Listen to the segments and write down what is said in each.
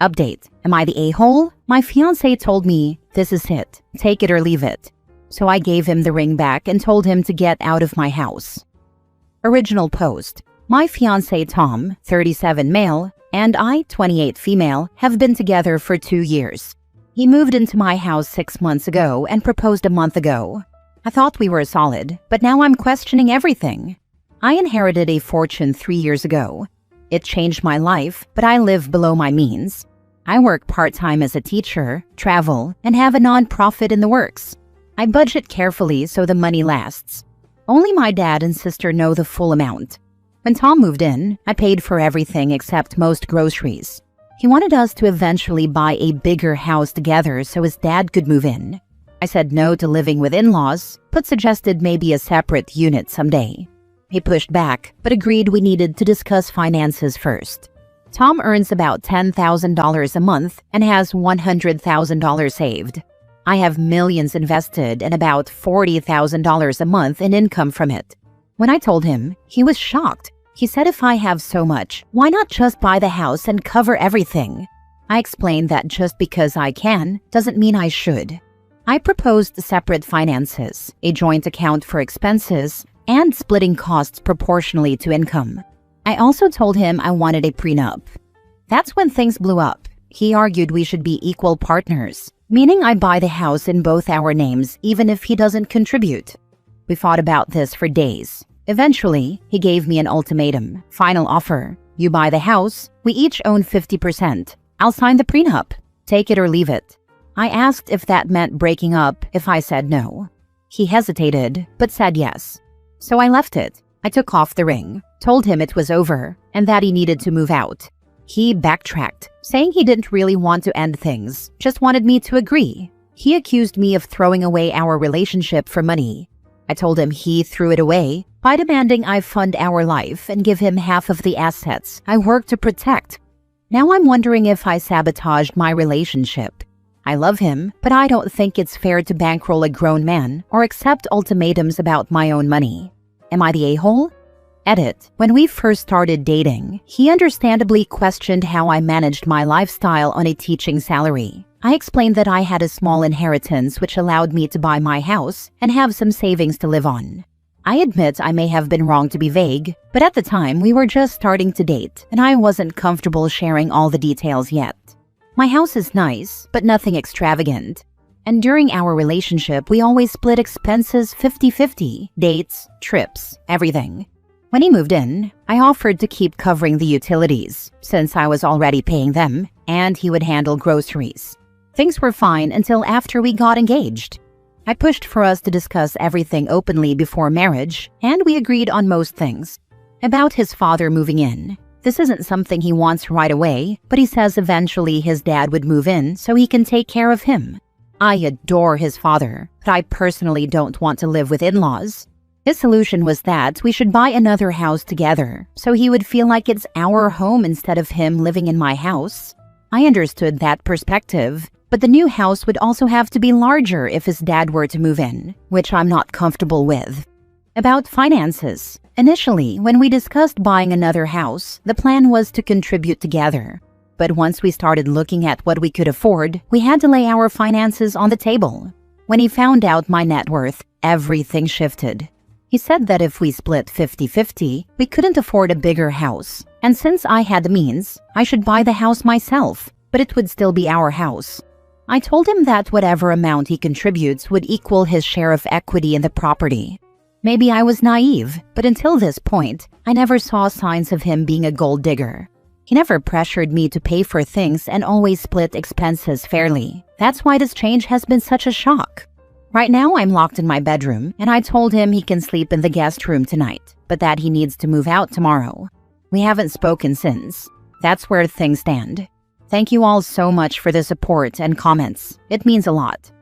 Update. Am I the a-hole? My fiancé told me, this is it. Take it or leave it. So I gave him the ring back and told him to get out of my house. Original post. My fiancé Tom, 37 male, and I, 28 female, have been together for 2 years. He moved into my house 6 months ago and proposed a month ago. I thought we were solid, but now I'm questioning everything. I inherited a fortune 3 years ago. It changed my life, but I live below my means. I work part-time as a teacher, travel, and have a non-profit in the works. I budget carefully so the money lasts. Only my dad and sister know the full amount. When Tom moved in, I paid for everything except most groceries. He wanted us to eventually buy a bigger house together so his dad could move in. I said no to living with in-laws, but suggested maybe a separate unit someday. He pushed back, but agreed we needed to discuss finances first. Tom earns about $10,000 a month and has $100,000 saved. I have millions invested and about $40,000 a month in income from it. When I told him, he was shocked. He said if I have so much, why not just buy the house and cover everything? I explained that just because I can doesn't mean I should. I proposed separate finances, a joint account for expenses, and splitting costs proportionally to income. I also told him I wanted a prenup. That's when things blew up. He argued we should be equal partners, meaning I buy the house in both our names even if he doesn't contribute. We fought about this for days. Eventually, he gave me an ultimatum. Final offer. You buy the house, we each own 50%. I'll sign the prenup. Take it or leave it. I asked if that meant breaking up if I said no. He hesitated, but said yes. So I left it. I took off the ring, told him it was over, and that he needed to move out. He backtracked, saying he didn't really want to end things, just wanted me to agree. He accused me of throwing away our relationship for money. I told him he threw it away by demanding I fund our life and give him half of the assets I work to protect. Now I'm wondering if I sabotaged my relationship. I love him, but I don't think it's fair to bankroll a grown man or accept ultimatums about my own money. Am I the a-hole? Edit. When we first started dating, he understandably questioned how I managed my lifestyle on a teaching salary. I explained that I had a small inheritance which allowed me to buy my house and have some savings to live on. I admit I may have been wrong to be vague, but at the time we were just starting to date and I wasn't comfortable sharing all the details yet. My house is nice, but nothing extravagant. And during our relationship, we always split expenses 50-50, dates, trips, everything. When he moved in, I offered to keep covering the utilities, since I was already paying them, and he would handle groceries. Things were fine until after we got engaged. I pushed for us to discuss everything openly before marriage, and we agreed on most things. About his father moving in. This isn't something he wants right away, but he says eventually his dad would move in so he can take care of him. I adore his father, but I personally don't want to live with in-laws. His solution was that we should buy another house together, so he would feel like it's our home instead of him living in my house. I understood that perspective, but the new house would also have to be larger if his dad were to move in, which I'm not comfortable with. About finances. Initially, when we discussed buying another house, the plan was to contribute together. But once we started looking at what we could afford, we had to lay our finances on the table. When he found out my net worth, everything shifted. He said that if we split 50-50, we couldn't afford a bigger house. And since I had the means, I should buy the house myself, but it would still be our house. I told him that whatever amount he contributes would equal his share of equity in the property. Maybe I was naive, but until this point, I never saw signs of him being a gold digger. He never pressured me to pay for things and always split expenses fairly. That's why this change has been such a shock. Right now, I'm locked in my bedroom, and I told him he can sleep in the guest room tonight, but that he needs to move out tomorrow. We haven't spoken since. That's where things stand. Thank you all so much for the support and comments. It means a lot.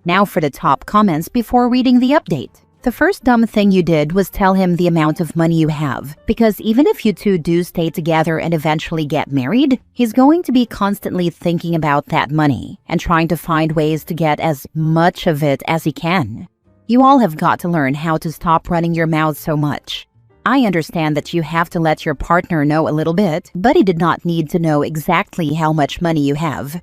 Now for the top comments before reading the update. The first dumb thing you did was tell him the amount of money you have, because even if you two do stay together and eventually get married, he's going to be constantly thinking about that money and trying to find ways to get as much of it as he can. You all have got to learn how to stop running your mouths so much. I understand that you have to let your partner know a little bit, but he did not need to know exactly how much money you have.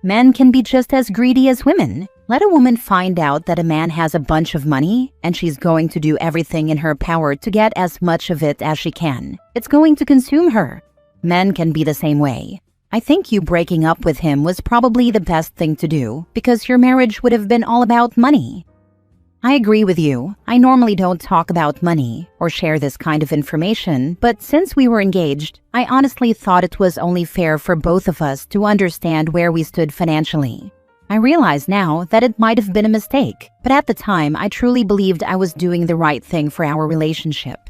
Men can be just as greedy as women. Let a woman find out that a man has a bunch of money, and she's going to do everything in her power to get as much of it as she can. It's going to consume her. Men can be the same way. I think you breaking up with him was probably the best thing to do, because your marriage would have been all about money. I agree with you. I normally don't talk about money or share this kind of information, but since we were engaged, I honestly thought it was only fair for both of us to understand where we stood financially. I realize now that it might have been a mistake, but at the time I truly believed I was doing the right thing for our relationship.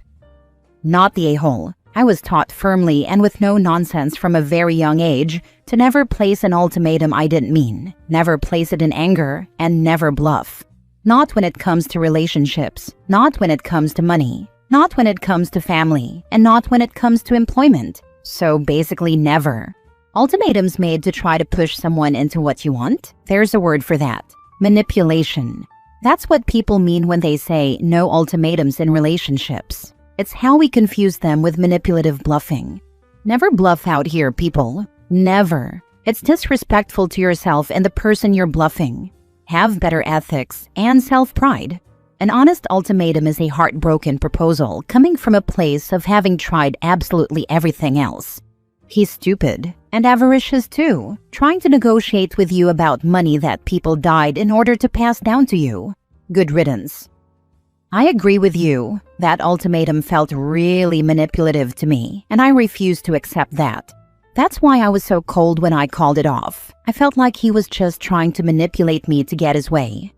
Not the a-hole. I was taught firmly and with no nonsense from a very young age to never place an ultimatum I didn't mean, never place it in anger, and never bluff. Not when it comes to relationships, not when it comes to money, not when it comes to family, and not when it comes to employment. So basically never. Ultimatums made to try to push someone into what you want? There's a word for that. Manipulation. That's what people mean when they say no ultimatums in relationships. It's how we confuse them with manipulative bluffing. Never bluff out here, people. Never. It's disrespectful to yourself and the person you're bluffing. Have better ethics and self-pride. An honest ultimatum is a heartbroken proposal coming from a place of having tried absolutely everything else. He's stupid and avaricious too, trying to negotiate with you about money that people died in order to pass down to you. Good riddance. I agree with you. That ultimatum felt really manipulative to me, and I refused to accept that. That's why I was so cold when I called it off. I felt like he was just trying to manipulate me to get his way.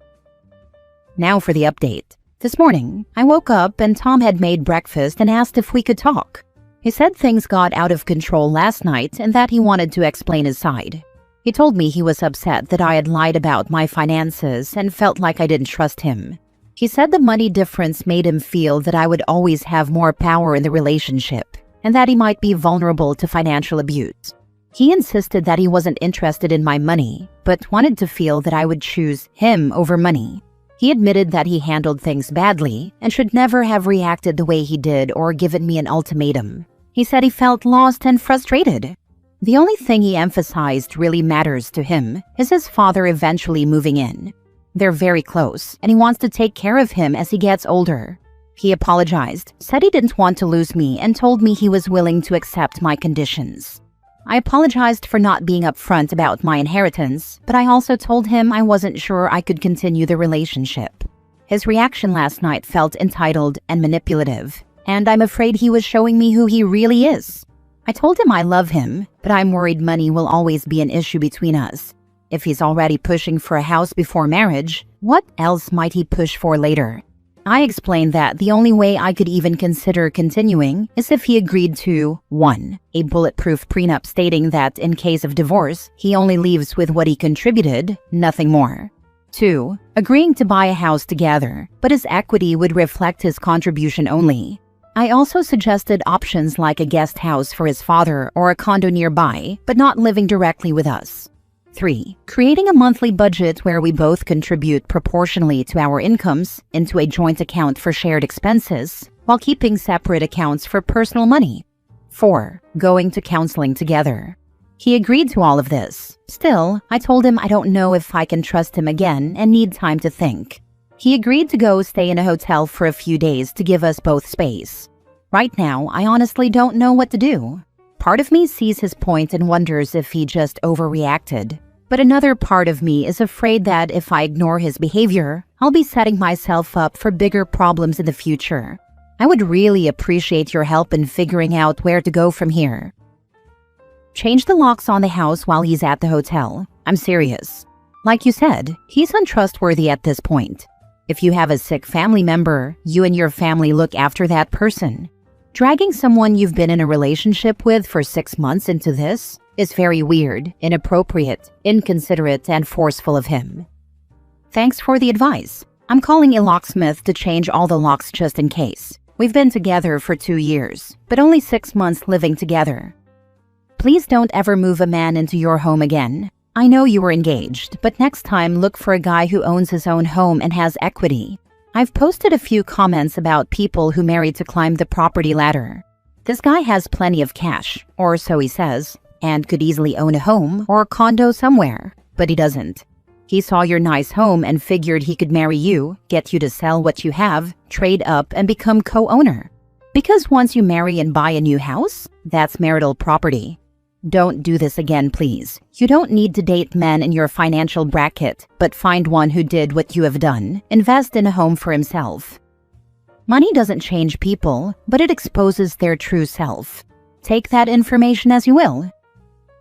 Now for the update. This morning, I woke up and Tom had made breakfast and asked if we could talk. He said things got out of control last night and that he wanted to explain his side. He told me he was upset that I had lied about my finances and felt like I didn't trust him. He said the money difference made him feel that I would always have more power in the relationship, and that he might be vulnerable to financial abuse. He insisted that he wasn't interested in my money, but wanted to feel that I would choose him over money. He admitted that he handled things badly and should never have reacted the way he did or given me an ultimatum. He said he felt lost and frustrated. The only thing he emphasized really matters to him is his father eventually moving in. They're very close, and he wants to take care of him as he gets older. He apologized, said he didn't want to lose me, and told me he was willing to accept my conditions. I apologized for not being upfront about my inheritance, but I also told him I wasn't sure I could continue the relationship. His reaction last night felt entitled and manipulative, and I'm afraid he was showing me who he really is. I told him I love him, but I'm worried money will always be an issue between us. If he's already pushing for a house before marriage, what else might he push for later? I explained that the only way I could even consider continuing is if he agreed to 1. A bulletproof prenup stating that in case of divorce, he only leaves with what he contributed, nothing more. 2. Agreeing to buy a house together, but his equity would reflect his contribution only. I also suggested options like a guest house for his father or a condo nearby, but not living directly with us. 3. Creating a monthly budget where we both contribute proportionally to our incomes into a joint account for shared expenses, while keeping separate accounts for personal money. 4. Going to counseling together. He agreed to all of this. Still, I told him I don't know if I can trust him again and need time to think. He agreed to go stay in a hotel for a few days to give us both space. Right now, I honestly don't know what to do. Part of me sees his point and wonders if he just overreacted. But another part of me is afraid that if I ignore his behavior, I'll be setting myself up for bigger problems in the future. I would really appreciate your help in figuring out where to go from here. Change the locks on the house while he's at the hotel. I'm serious. Like you said, he's untrustworthy at this point. If you have a sick family member, you and your family look after that person. Dragging someone you've been in a relationship with for 6 months into this is very weird, inappropriate, inconsiderate, and forceful of him. Thanks for the advice. I'm calling a locksmith to change all the locks just in case. We've been together for 2 years, but only 6 months living together. Please don't ever move a man into your home again. I know you were engaged, but next time look for a guy who owns his own home and has equity. I've posted a few comments about people who marry to climb the property ladder. This guy has plenty of cash, or so he says, and could easily own a home or a condo somewhere, but he doesn't. He saw your nice home and figured he could marry you, get you to sell what you have, trade up, and become co-owner. Because once you marry and buy a new house, that's marital property. Don't do this again, please. You don't need to date men in your financial bracket, but find one who did what you have done. Invest in a home for himself. Money doesn't change people, but it exposes their true self. Take that information as you will.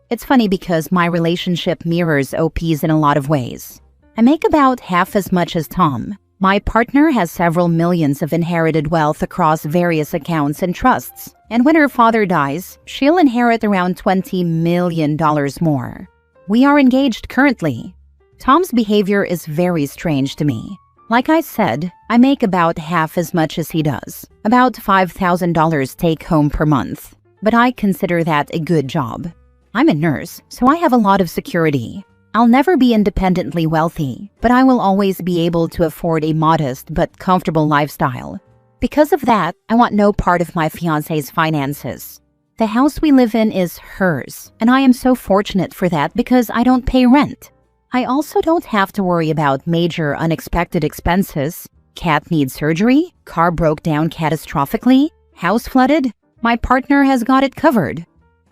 It's funny because my relationship mirrors OP's in a lot of ways. I make about half as much as Tom. My partner has several millions of inherited wealth across various accounts and trusts, and when her father dies, she'll inherit around $20 million more. We are engaged currently. Tom's behavior is very strange to me. Like I said, I make about half as much as he does, about $5,000 take-home per month, but I consider that a good job. I'm a nurse, so I have a lot of security. I'll never be independently wealthy, but I will always be able to afford a modest but comfortable lifestyle. Because of that, I want no part of my fiancé's finances. The house we live in is hers, and I am so fortunate for that because I don't pay rent. I also don't have to worry about major unexpected expenses. Cat needs surgery, car broke down catastrophically, house flooded. My partner has got it covered.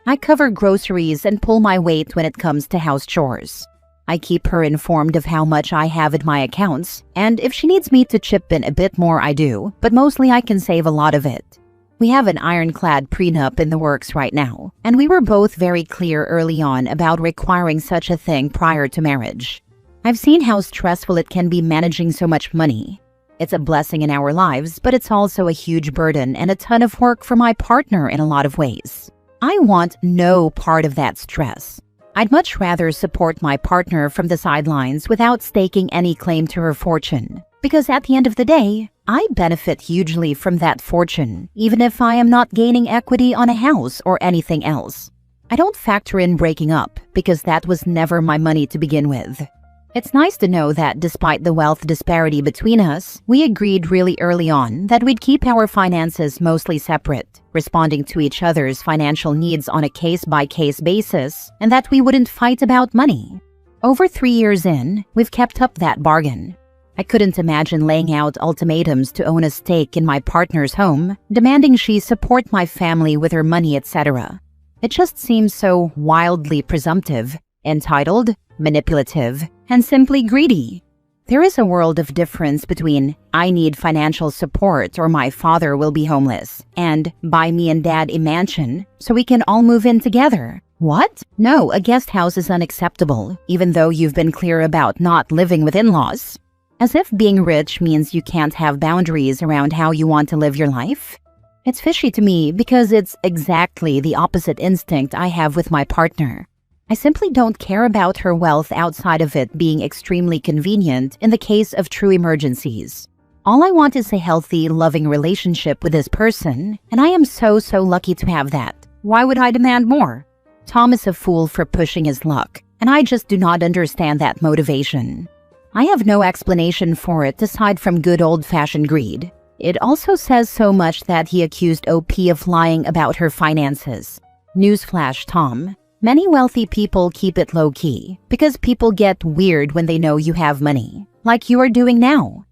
I cover groceries and pull my weight when it comes to house chores. I keep her informed of how much I have in my accounts, and if she needs me to chip in a bit more, I do, but mostly I can save a lot of it. We have an ironclad prenup in the works right now, and we were both very clear early on about requiring such a thing prior to marriage. I've seen how stressful it can be managing so much money. It's a blessing in our lives, but it's also a huge burden and a ton of work for my partner in a lot of ways. I want no part of that stress. I'd much rather support my partner from the sidelines without staking any claim to her fortune, because at the end of the day, I benefit hugely from that fortune, even if I am not gaining equity on a house or anything else. I don't factor in breaking up, because that was never my money to begin with. It's nice to know that despite the wealth disparity between us, we agreed really early on that we'd keep our finances mostly separate, responding to each other's financial needs on a case-by-case basis, and that we wouldn't fight about money. Over 3 years in, we've kept up that bargain. I couldn't imagine laying out ultimatums to own a stake in my partner's home, demanding she support my family with her money, etc. It just seems so wildly presumptive, entitled, manipulative, and simply greedy. There is a world of difference between I need financial support or my father will be homeless and buy me and dad a mansion so we can all move in together. What? No, a guest house is unacceptable, even though you've been clear about not living with in-laws. As if being rich means you can't have boundaries around how you want to live your life. It's fishy to me because it's exactly the opposite instinct I have with my partner. I simply don't care about her wealth outside of it being extremely convenient in the case of true emergencies. All I want is a healthy, loving relationship with this person, and I am so lucky to have that. Why would I demand more? Tom is a fool for pushing his luck, and I just do not understand that motivation. I have no explanation for it aside from good old-fashioned greed. It also says so much that he accused OP of lying about her finances. Newsflash, Tom. Many wealthy people keep it low-key because people get weird when they know you have money, like you are doing now.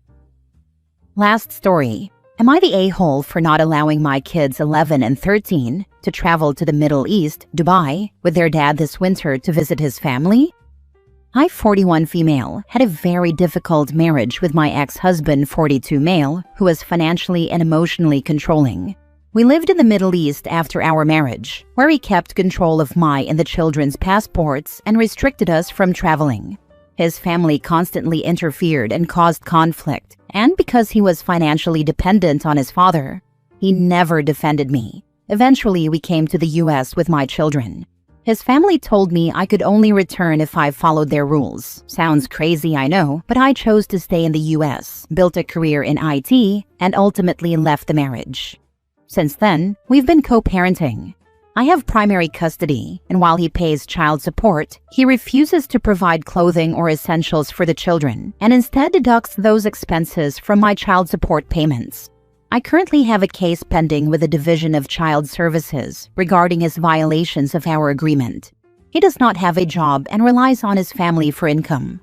Last story. Am I the a-hole for not allowing my kids 11 and 13 to travel to the Middle East, Dubai, with their dad this winter to visit his family? I, 41 female, had a very difficult marriage with my ex-husband, 42 male, who was financially and emotionally controlling. We lived in the Middle East after our marriage, where he kept control of my and the children's passports and restricted us from traveling. His family constantly interfered and caused conflict, and because he was financially dependent on his father, he never defended me. Eventually, we came to the US with my children. His family told me I could only return if I followed their rules. Sounds crazy, I know, but I chose to stay in the US, built a career in IT, and ultimately left the marriage. Since then, we've been co-parenting. I have primary custody, and while he pays child support, he refuses to provide clothing or essentials for the children and instead deducts those expenses from my child support payments. I currently have a case pending with the Division of Child Services regarding his violations of our agreement. He does not have a job and relies on his family for income.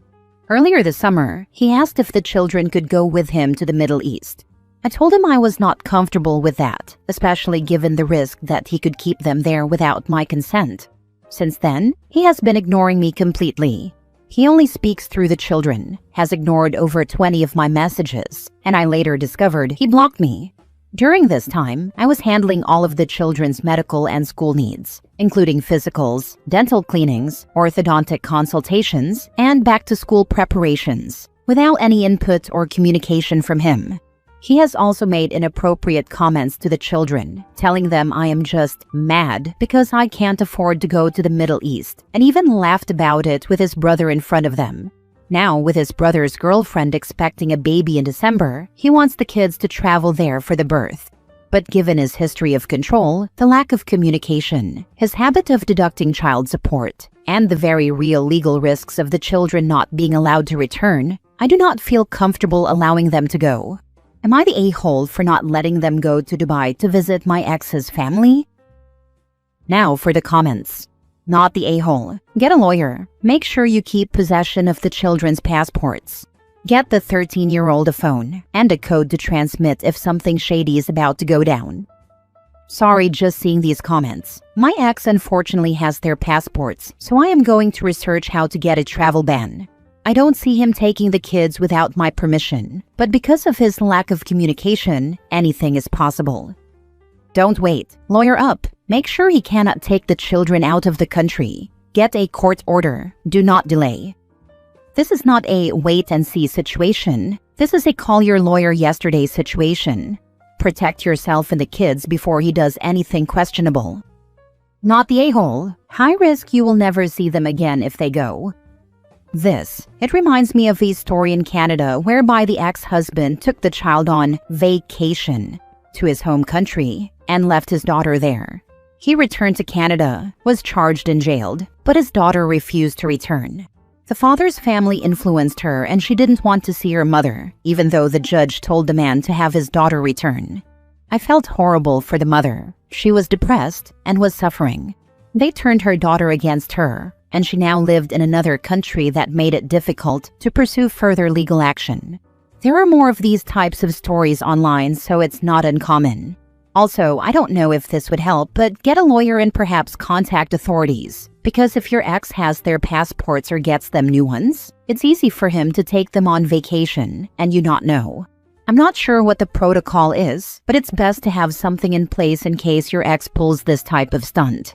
Earlier this summer, he asked if the children could go with him to the Middle East. I told him I was not comfortable with that, especially given the risk that he could keep them there without my consent. Since then, he has been ignoring me completely. He only speaks through the children, has ignored over 20 of my messages, and I later discovered he blocked me. During this time, I was handling all of the children's medical and school needs, including physicals, dental cleanings, orthodontic consultations, and back-to-school preparations, without any input or communication from him. He has also made inappropriate comments to the children, telling them I am just mad because I can't afford to go to the Middle East, and even laughed about it with his brother in front of them. Now, with his brother's girlfriend expecting a baby in December, he wants the kids to travel there for the birth. But given his history of control, the lack of communication, his habit of deducting child support, and the very real legal risks of the children not being allowed to return, I do not feel comfortable allowing them to go. Am I the a-hole for not letting them go to Dubai to visit my ex's family? Now for the comments. Not the a-hole. Get a lawyer. Make sure you keep possession of the children's passports. Get the 13-year-old a phone and a code to transmit if something shady is about to go down. Sorry, just seeing these comments. My ex unfortunately has their passports, so I am going to research how to get a travel ban. I don't see him taking the kids without my permission, but because of his lack of communication, anything is possible. Don't wait. Lawyer up. Make sure he cannot take the children out of the country. Get a court order. Do not delay. This is not a wait-and-see situation. This is a call-your-lawyer-yesterday situation. Protect yourself and the kids before he does anything questionable. Not the a-hole. High risk you will never see them again if they go. It reminds me of a story in Canada whereby the ex-husband took the child on vacation to his home country and left his daughter there. He returned to Canada, was charged and jailed, but his daughter refused to return. The father's family influenced her and she didn't want to see her mother, even though the judge told the man to have his daughter return. I felt horrible for the mother. She was depressed and was suffering. They turned her daughter against her, and she now lived in another country that made it difficult to pursue further legal action. There are more of these types of stories online, so it's not uncommon. Also, I don't know if this would help, but get a lawyer and perhaps contact authorities. Because if your ex has their passports or gets them new ones, it's easy for him to take them on vacation and you not know. I'm not sure what the protocol is, but it's best to have something in place in case your ex pulls this type of stunt.